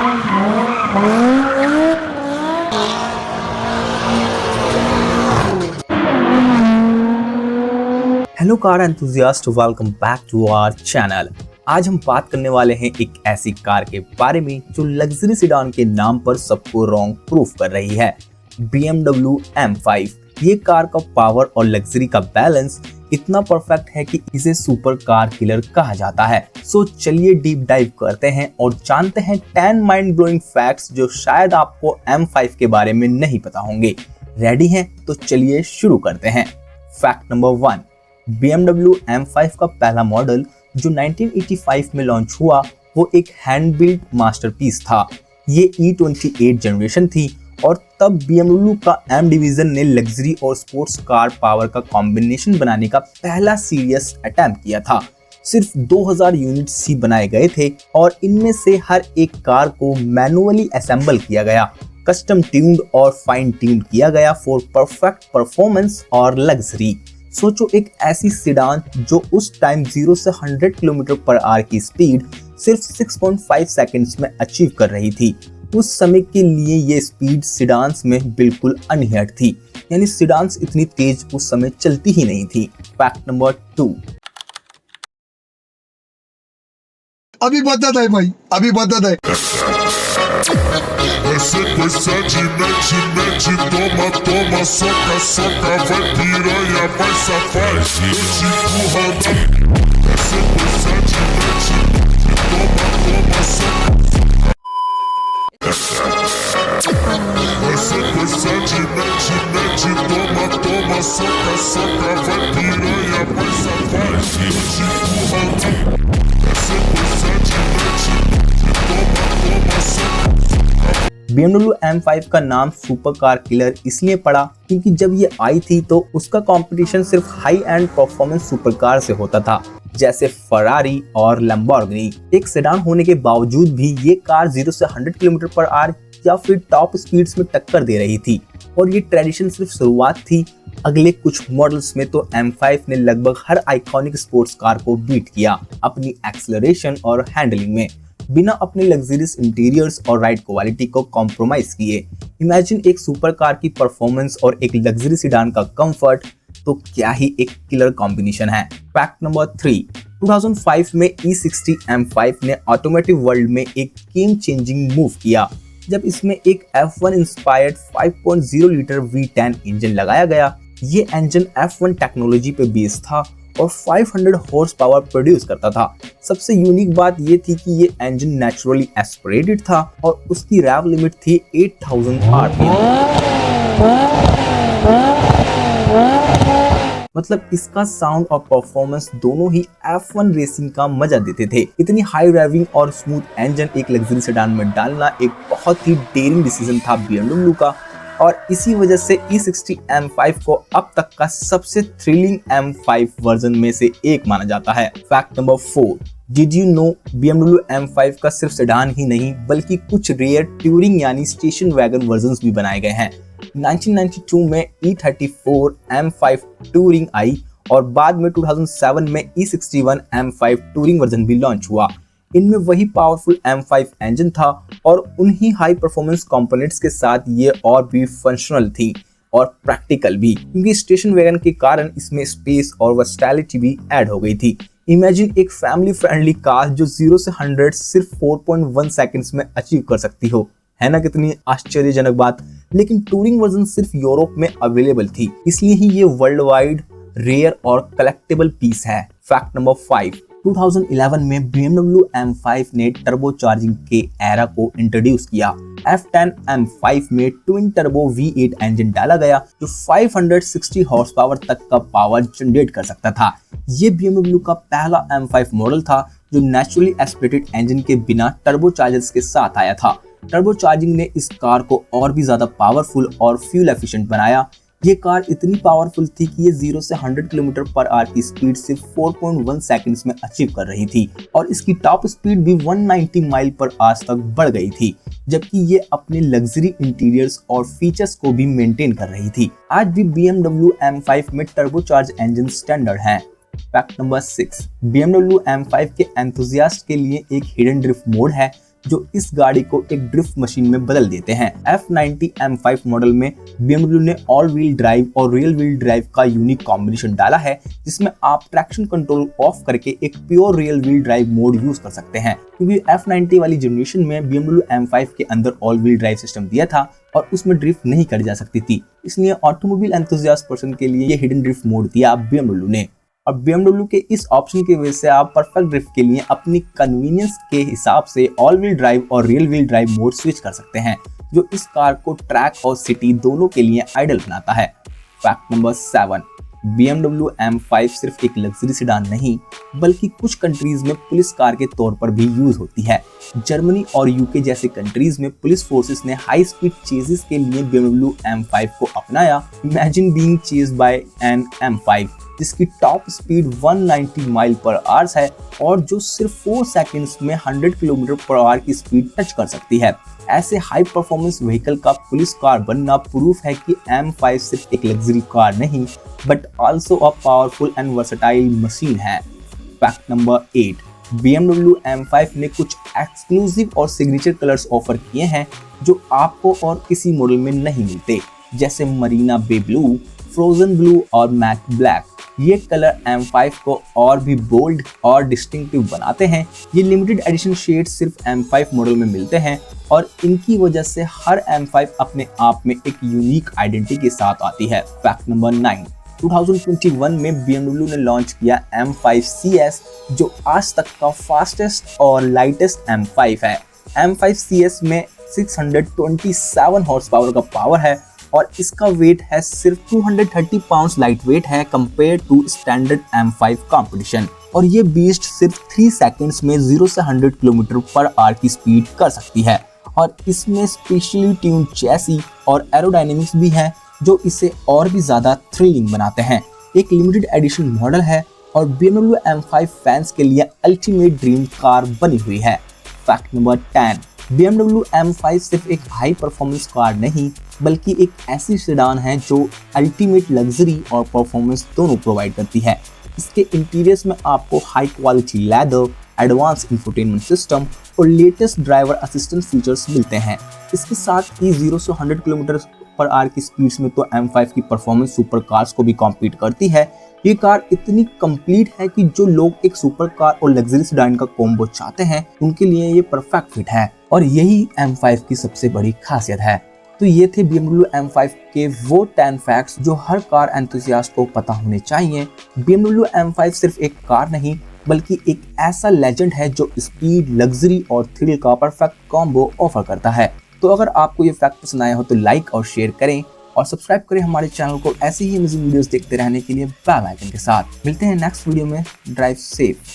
Hello car enthusiast, welcome back to our channel. आज हम बात करने वाले हैं एक ऐसी कार के बारे में जो लग्जरी सेडान के नाम पर सबको रॉन्ग प्रूफ कर रही है। BMW M5। ये कार का पावर और लग्जरी का बैलेंस इतना परफेक्ट है कि इसे सुपर कार किलर कहा जाता है। सो चलिए डीप डाइव करते हैं और जानते हैं 10 माइंड ब्लोइंग फैक्ट्स जो शायद आपको M5 के बारे में नहीं पता होंगे। रेडी हैं? तो चलिए शुरू करते हैं। फैक्ट नंबर 1, BMW M5 का पहला मॉडल जो 1985 में लॉन्च हुआ वो एक हैंड बिल्ट मास्टरपीस था। ये E28 जनरेशन थी और तब BMW का M डिवीजन ने लग्जरी और स्पोर्ट्स कार पावर का कॉम्बिनेशन बनाने का पहला सीरियस अटेम्प्ट किया था। सिर्फ 2000 यूनिट्स ही बनाए गए थे और इनमें से हर एक कार को मैनुअली असेंबल किया गया, कस्टम ट्यून्ड और फाइन ट्यून्ड किया गया फॉर परफेक्ट परफॉर्मेंस और लग्जरी। सोचो, एक ऐसी सेडान जो उस टाइम 0 से 100 km/h की स्पीड सिर्फ 6.5 सेकंड्स में अचीव कर रही थी। उस समय के लिए ये स्पीड सेडान्स में बिल्कुल अनहियर्ड थी, यानी सेडान्स इतनी तेज उस समय चलती ही नहीं थी। फैक्ट नंबर 2, अभी बताता है भाई, अभी बताता है। Essa coisa de toma, toma, soca, soca, vai piranha, vai safar, eu te empurrando. Essa coisa de toma, toma, soca. Essa coisa de toma, toma, soca, soca, vai piranha, vai safar, eu te empurrando. Essa coisa de toma, toma, soca. BMW M5 का नाम super car killer इसलिए पड़ा क्योंकि जब ये आई थी तो उसका कंपटीशन सिर्फ high and performance super car से होता था, जैसे फरारी और लैम्बोर्गिनी। एक सेडान होने के बावजूद भी ये कार 0 से 100 km/h या फिर टॉप स्पीड्स में टक्कर दे रही थी और ये ट्रेडिशन सिर्फ शुरुआत थी। अगले कुछ मॉडल्स में तो M5 ने लगभग हर आइकॉनिक स्पोर्ट्स कार को बीट किया अपनी एक्सेलरेशन और हैंडलिंग में, बिना अपने लग्जरियस इंटीरियर्स और राइड क्वालिटी को कॉम्प्रोमाइज किए। इमेजिन एक सुपर कार की परफॉर्मेंस और एक लग्जरी सेडान का कंफर्ट, तो क्या ही एक किलर कॉम्बिनेशन है। फैक्ट नंबर 3, 2005 में E60 M5 ने ऑटोमोटिव वर्ल्ड में एक गेम चेंजिंग मूव किया जब इसमें एक F1 inspired 5.0 litre V10 engine लगाया गया। ये इंजन F1 टेक्नोलॉजी पे बेस्ड था और 500 हॉर्स पावर प्रोड्यूस करता था। सबसे यूनिक बात ये थी कि ये इंजन नेचुरली एस्पिरेटेड था और उसकी रैव लिमिट थी 8000 RPM। मतलब इसका साउंड और परफॉर्मेंस दोनों ही F1 रेसिंग का मजा देते थे। इतनी हाई ड्राइविंग और स्मूथ इंजन एक लग्जरी सेडान में डालना एक बहुत ही डेयरिंग डिसीजन था BMW का और इसी वजह से E60 M5 को अब तक का सबसे थ्रिलिंग M5 वर्जन में से एक माना जाता है। Fact number 4, did you know BMW M5 का सिर्फ सेडान ही नहीं बल्कि कुछ रेयर टूरिंग यानी स्टेशन वैगन वर्जन्स भी बनाए गए हैं। 1992 में E34 M5 टूरिंग आई और बाद में 2007 में E61 M5 टूरिंग वर्जन भी लॉन्च हुआ। इनमें वही पावरफुल M5 इंजन था और उन्हीं हाई परफॉर्मेंस कंपोनेंट्स के साथ ये और भी फंक्शनल थी और प्रैक्टिकल भी, क्योंकि स्टेशन वैगन के कारण इसमें स्पेस और वर्सटैलिटी भी ऐड हो गई थी। इमेजिन एक फैमिली फ्रेंडली कार जो 0 से 100 सिर्फ 4.1 सेकंड्स में अचीव कर सकती हो, है ना कितनी आश्चर्यजनक बात। लेकिन टूरिंग वर्जन सिर्फ यूरोप में अवेलेबल थी, इसलिए ही ये वर्ल्ड वाइड रेयर और कलेक्टेबल पीस है। फैक्ट नंबर 5, 2011 में BMW M5 ने टर्बो चार्जिंग के एरा को इंट्रोड्यूस किया। F10 M5 में ट्विन टर्बो V8 इंजन डाला गया जो 560 हॉर्स पावर तक का पावर जनरेट कर सकता था। ये BMW का पहला M5 मॉडल था जो नेचुरली एस्पिरेटेड इंजन के बिना टर्बो चार्जर्स के साथ आया था। टर्बो चार्जिंग ने इस कार को और भी ज्यादा पावरफुल और फ्यूल एफिशिएंट बनाया। ये कार इतनी पावरफुल थी कि ये 0 से 100 km/h की स्पीड सिर्फ 4.1 सेकंड्स में अचीव कर रही थी और इसकी टॉप स्पीड भी 190 माइल पर आज तक बढ़ गई थी, जबकि ये अपने लग्जरी इंटीरियर्स और फीचर्स को भी मेंटेन कर रही थी। आज भी BMW M5 में टर्बोचार्ज इंजन स्टैंडर्ड है। फैक्ट नंबर 6, BMW M5 के एंथुसियास्ट के लिए एक हिडन ड्रिफ्ट मोड है जो इस गाड़ी को एक ड्रिफ्ट मशीन में बदल देते हैं। F90 M5 मॉडल में BMW ने ऑल व्हील ड्राइव और रियल व्हील ड्राइव का यूनिक कॉम्बिनेशन डाला है, जिसमें आप ट्रैक्शन कंट्रोल ऑफ करके एक pure real wheel drive mode use कर सकते हैं, क्योंकि F90 वाली जनरेशन में BMW M5 के अंदर ऑल व्हील ड्राइव सिस्टम दिया था और उसमें ड्रिफ्ट नहीं करी जा सकती थी। इसलिए ऑटोमोबाइल एंथुसियास्ट पर्सन के लिए ये हिडन ड्रिफ्ट मोड दिया BMW ने। और BMW के इस ऑप्शन की वजह से आप परफेक्ट ड्रिफ्ट के लिए अपनी कन्वीनियंस के हिसाब से ऑल व्हील ड्राइव और real wheel drive mode switch कर सकते हैं, जो इस कार को ट्रैक और सिटी दोनों के लिए आइडियल बनाता है। फैक्ट नंबर 7, BMW M5 सिर्फ एक लग्जरी सेडान नहीं बल्कि कुछ कंट्रीज में पुलिस कार के तौर पर भी यूज होती है। जर्मनी और यूके जैसे कंट्रीज में पुलिस फोर्सेस ने हाई स्पीड चेजेस के लिए BMW M5 को अपनाया। Imagine being chased by an M5 जिसकी top speed 190 mile per hour है और जो सिर्फ 4 सेकंड्स में 100 किलोमीटर पर आवर की स्पीड टच कर सकती है। ऐसे हाई परफॉर्मेंस व्हीकल का पुलिस कार बनना प्रूफ है कि M5 सिर्फ एक लग्जरी कार नहीं but also a powerful and versatile machine है। फैक्ट नंबर 8, BMW M5 ने कुछ एक्सक्लूसिव और सिग्नेचर कलर्स ऑफर किए हैं जो आपको और किसी मॉडल में नहीं मिलते, जैसे मरीना बे ब्लू, फ्रोजन ब्लू और मैट ब्लैक। ये कलर M5 को और भी बोल्ड और डिस्टिंक्टिव बनाते हैं। ये लिमिटेड एडिशन शेड्स सिर्फ M5 मॉडल में मिलते हैं और इनकी वजह से हर M5 अपने आप में एक यूनिक आइडेंटिटी के साथ आती है। फैक्ट नंबर 9, 2021 में BMW ने लॉन्च किया M5 CS जो आज तक का फास्टेस्ट और लाइटेस्ट M5 है। M5 CS में 627 हॉर्स पावर का पावर है और इसका वेट है सिर्फ 230 पाउंड्स लाइट वेट है compare to standard M5 competition. और ये बीस्ट सिर्फ 3 सेकंड्स में 0 से 100 किलोमीटर पर आवर की स्पीड कर सकती है और इसमें स्पेशली ट्यून चैसी और एरोडायनेमिक्स भी है जो इसे और भी ज्यादा थ्रिलिंग बनाते हैं। एक लिमिटेड एडिशन मॉडल है और BMW M5 फैंस के लिए अल्टीमेट ड्रीम कार बनी हुई है। फैक्ट नंबर 10, BMW M5 सिर्फ एक हाई परफॉर्मेंस कार नहीं बल्कि एक ऐसी सेडान है जो अल्टीमेट लग्जरी और परफॉर्मेंस दोनों प्रोवाइड करती है। इसके इंटीरियर्स में आपको high quality leather, advance infotainment system और लेटेस्ट ड्राइवर असिस्टेंट फीचर्स मिलते हैं। इसके साथ ही 0 से 100 किलोमीटर पर आवर की स्पीड्स में तो M5 की परफॉर्मेंस सुपर कार्स को भी कॉम्पीट करती है। ये कार इतनी कंप्लीट है कि जो लोग एक सुपर कार और लग्जरी सेडान का कॉम्बो चाहते हैं उनके लिए ये परफेक्ट फिट है और यही M5 की सबसे बड़ी खासियत है। तो ये थे BMW M5 के वो 10 फैक्ट्स जो हर कार एंथुसियास्ट को पता होने चाहिए। BMW M5 सिर्फ एक कार नहीं बल्कि एक ऐसा लेजेंड है जो स्पीड, लग्जरी और थ्रिल का परफेक्ट कॉम्बो ऑफर करता है। तो अगर आपको ये फैक्ट पसंद आया हो तो लाइक और शेयर करें और सब्सक्राइब करें हमारे चैनल को ऐसे ही अमेजिंग वीडियोस देखते रहने के लिए बेल आइकन के साथ। मिलते हैं नेक्स्ट वीडियो में। Drive safe.